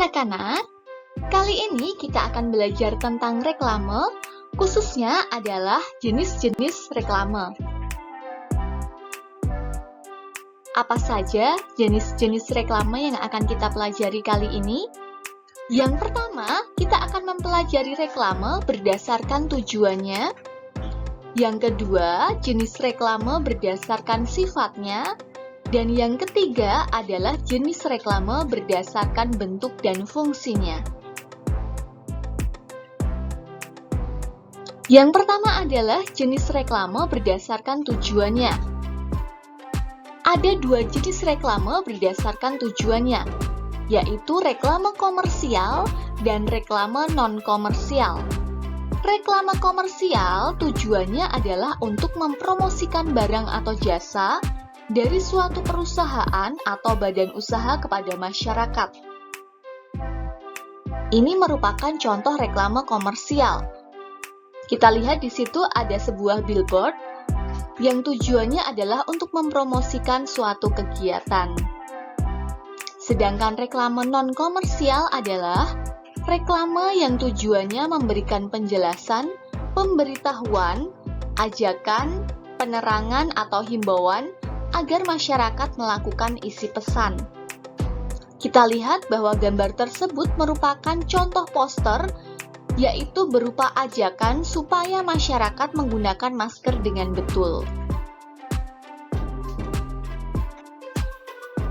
anak-anak, kali ini kita akan belajar tentang reklame, khususnya adalah jenis-jenis reklame. Apa saja jenis-jenis reklame yang akan kita pelajari kali ini? Yang pertama, kita akan mempelajari reklame berdasarkan tujuannya. Yang kedua, jenis reklame berdasarkan sifatnya. Dan yang ketiga adalah jenis reklame berdasarkan bentuk dan fungsinya. Yang pertama adalah jenis reklame berdasarkan tujuannya. Ada dua jenis reklame berdasarkan tujuannya, yaitu reklame komersial dan reklame non-komersial. Reklame komersial tujuannya adalah untuk mempromosikan barang atau jasa dari suatu perusahaan atau badan usaha kepada masyarakat. Ini merupakan contoh reklame komersial. Kita lihat di situ ada sebuah billboard yang tujuannya adalah untuk mempromosikan suatu kegiatan. Sedangkan reklame non-komersial adalah reklame yang tujuannya memberikan penjelasan, pemberitahuan, ajakan, penerangan atau himbauan agar masyarakat melakukan isi pesan. Kita lihat bahwa gambar tersebut merupakan contoh poster, yaitu berupa ajakan supaya masyarakat menggunakan masker dengan betul.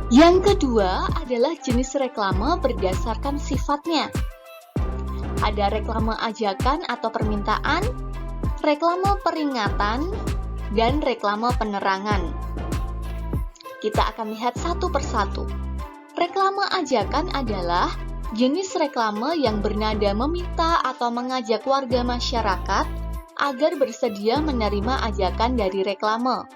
Yang kedua adalah jenis reklame berdasarkan sifatnya. Ada reklame ajakan atau permintaan, reklame peringatan, dan reklame penerangan. Kita akan lihat satu persatu. Reklame ajakan adalah jenis reklame yang bernada meminta atau mengajak warga masyarakat agar bersedia menerima ajakan dari reklame.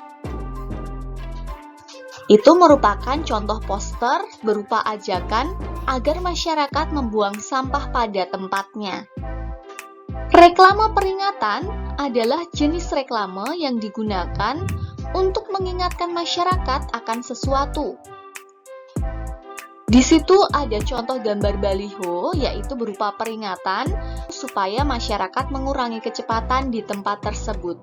Itu merupakan contoh poster berupa ajakan agar masyarakat membuang sampah pada tempatnya. Reklame peringatan adalah jenis reklame yang digunakan untuk mengingatkan masyarakat akan sesuatu. Di situ ada contoh gambar baliho, yaitu berupa peringatan supaya masyarakat mengurangi kecepatan di tempat tersebut.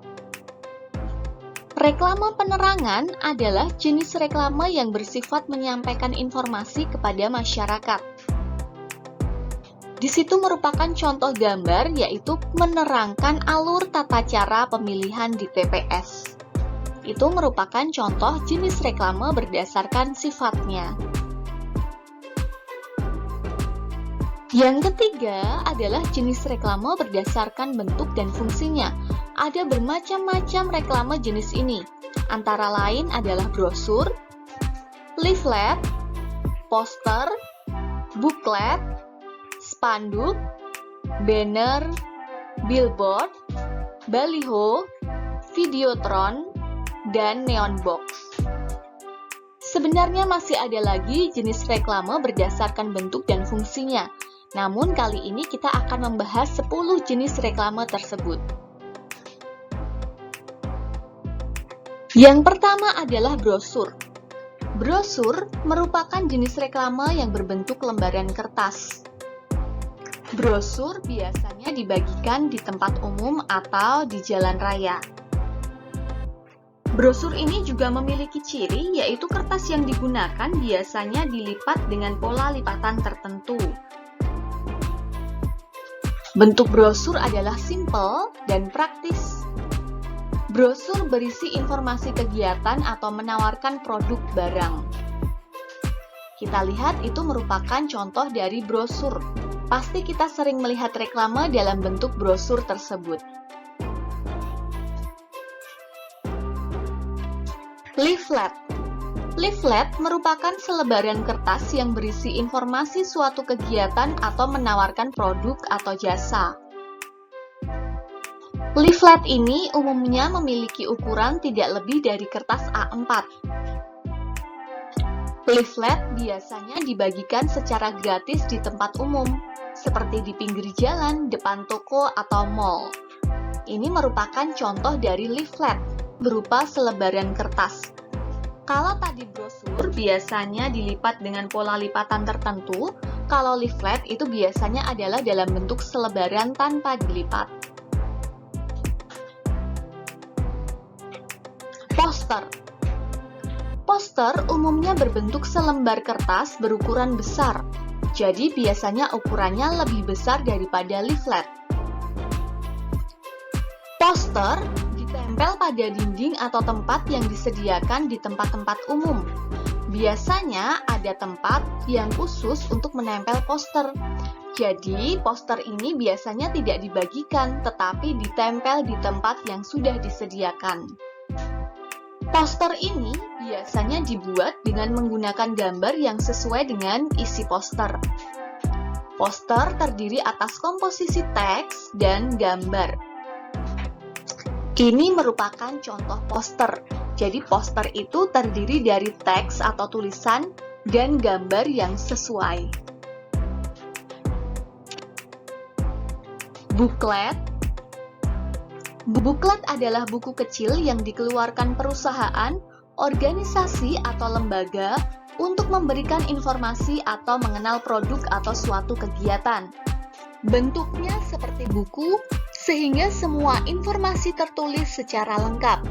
Reklame penerangan adalah jenis reklame yang bersifat menyampaikan informasi kepada masyarakat. Di situ merupakan contoh gambar, yaitu menerangkan alur tata cara pemilihan di TPS. Itu merupakan contoh jenis reklame berdasarkan sifatnya. Yang ketiga adalah jenis reklame berdasarkan bentuk dan fungsinya. Ada bermacam-macam reklame jenis ini, antara lain adalah brosur, leaflet, poster, booklet, spanduk, banner, billboard, baliho, videotron, dan neon box. Sebenarnya masih ada lagi jenis reklame berdasarkan bentuk dan fungsinya. Namun kali ini kita akan membahas 10 jenis reklame tersebut. Yang pertama adalah brosur. Brosur merupakan jenis reklame yang berbentuk lembaran kertas. Brosur biasanya dibagikan di tempat umum atau di jalan raya. Brosur ini juga memiliki ciri, yaitu kertas yang digunakan biasanya dilipat dengan pola lipatan tertentu. Bentuk brosur adalah simpel dan praktis. Brosur berisi informasi kegiatan atau menawarkan produk barang. Kita lihat itu merupakan contoh dari brosur. Pasti kita sering melihat reklame dalam bentuk brosur tersebut. Leaflet. Leaflet merupakan selebaran kertas yang berisi informasi suatu kegiatan atau menawarkan produk atau jasa. Leaflet ini umumnya memiliki ukuran tidak lebih dari kertas A4. Leaflet biasanya dibagikan secara gratis di tempat umum, seperti di pinggir jalan, depan toko, atau mall. Ini merupakan contoh dari leaflet, berupa selebaran kertas. Kalau tadi brosur biasanya dilipat dengan pola lipatan tertentu, Kalau leaflet itu biasanya adalah dalam bentuk selebaran tanpa dilipat. Poster. Poster umumnya berbentuk selembar kertas berukuran besar, jadi biasanya ukurannya lebih besar daripada leaflet. Poster ditempel pada dinding atau tempat yang disediakan di tempat-tempat umum. Biasanya ada tempat yang khusus untuk menempel poster. Jadi, poster ini biasanya tidak dibagikan, tetapi ditempel di tempat yang sudah disediakan. Poster ini biasanya dibuat dengan menggunakan gambar yang sesuai dengan isi poster. Poster terdiri atas komposisi teks dan gambar. Ini merupakan contoh poster. Jadi poster itu terdiri dari teks atau tulisan dan gambar yang sesuai. Buklet. Buklet adalah buku kecil yang dikeluarkan perusahaan, organisasi, atau lembaga untuk memberikan informasi atau mengenal produk atau suatu kegiatan. Bentuknya seperti buku, sehingga semua informasi tertulis secara lengkap.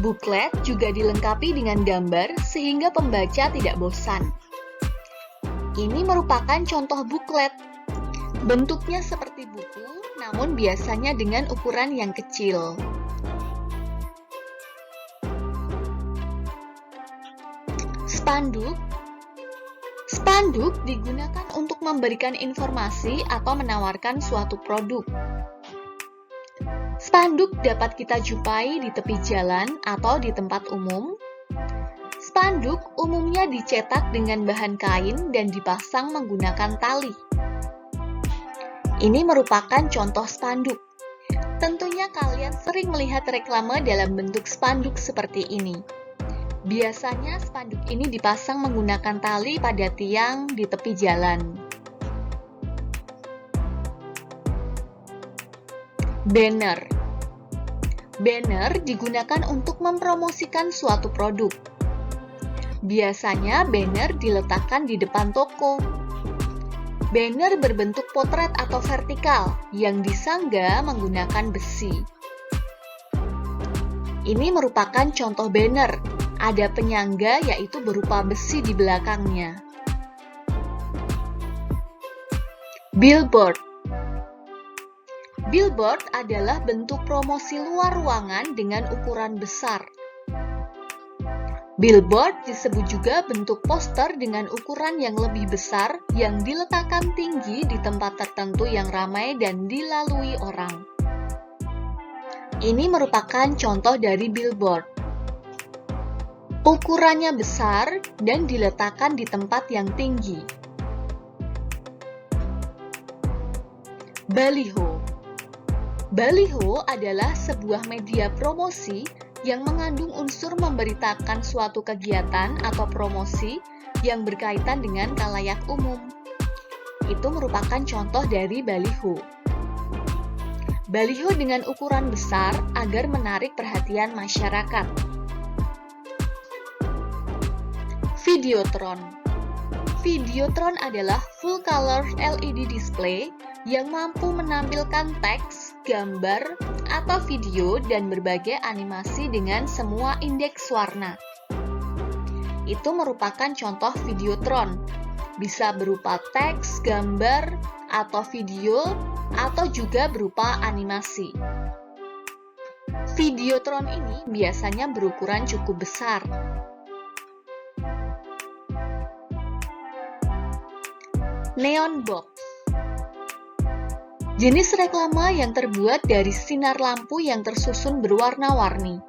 Buklet juga dilengkapi dengan gambar sehingga pembaca tidak bosan. Ini merupakan contoh buklet. Bentuknya seperti buku, namun biasanya dengan ukuran yang kecil. Spanduk. Spanduk digunakan untuk memberikan informasi atau menawarkan suatu produk. Spanduk dapat kita jumpai di tepi jalan atau di tempat umum. Spanduk umumnya dicetak dengan bahan kain dan dipasang menggunakan tali. Ini merupakan contoh spanduk. Tentunya kalian sering melihat reklame dalam bentuk spanduk seperti ini. Biasanya spanduk ini dipasang menggunakan tali pada tiang di tepi jalan. Banner. Banner digunakan untuk mempromosikan suatu produk. Biasanya banner diletakkan di depan toko. Banner berbentuk potret atau vertikal yang disangga menggunakan besi. Ini merupakan contoh banner. Ada penyangga yaitu berupa besi di belakangnya. Billboard. Billboard adalah bentuk promosi luar ruangan dengan ukuran besar. Billboard disebut juga bentuk poster dengan ukuran yang lebih besar yang diletakkan tinggi di tempat tertentu yang ramai dan dilalui orang. Ini merupakan contoh dari billboard. Ukurannya besar dan diletakkan di tempat yang tinggi. Baliho. Baliho adalah sebuah media promosi yang mengandung unsur memberitakan suatu kegiatan atau promosi yang berkaitan dengan khalayak umum. Itu merupakan contoh dari baliho. Baliho dengan ukuran besar agar menarik perhatian masyarakat. Videotron. Videotron adalah full color LED display yang mampu menampilkan teks, gambar, atau video dan berbagai animasi dengan semua indeks warna. Itu merupakan contoh videotron. Bisa berupa teks, gambar, atau video, atau juga berupa animasi. Videotron ini biasanya berukuran cukup besar. Neon box. Jenis reklame yang terbuat dari sinar lampu yang tersusun berwarna-warni.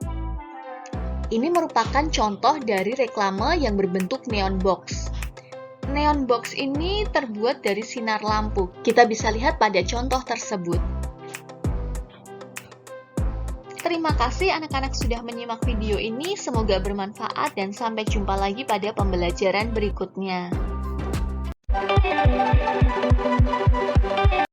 Ini merupakan contoh dari reklame yang berbentuk neon box. Neon box ini terbuat dari sinar lampu. Kita bisa lihat pada contoh tersebut. Terima kasih anak-anak sudah menyimak video ini. Semoga bermanfaat dan sampai jumpa lagi pada pembelajaran berikutnya.